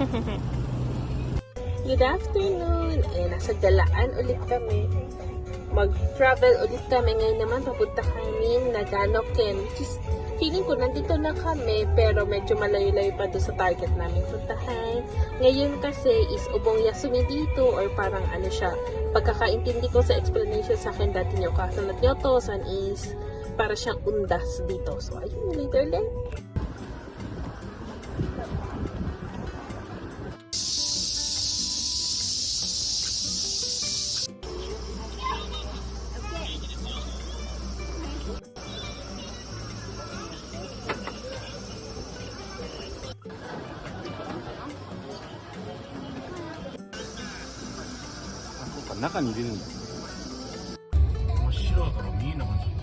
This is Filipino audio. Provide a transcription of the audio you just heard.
Good afternoon! Nasa Galaan ulit kami. Mag-travel ulit kami. Ngayon naman papunta kami Nagano Ken. Which is, feeling ko nandito na kami pero medyo malayo-layo pa doon sa target namin puntahan. Ngayon kasi is Ubong Yasumi dito or parang ano siya. Pagkakaintindi ko sa explanation sa akin dati nyo kasanat nyo to, san is para siyang undas dito. So ayun, later lang.中に入れるんだ。真っ白だから見えなかった。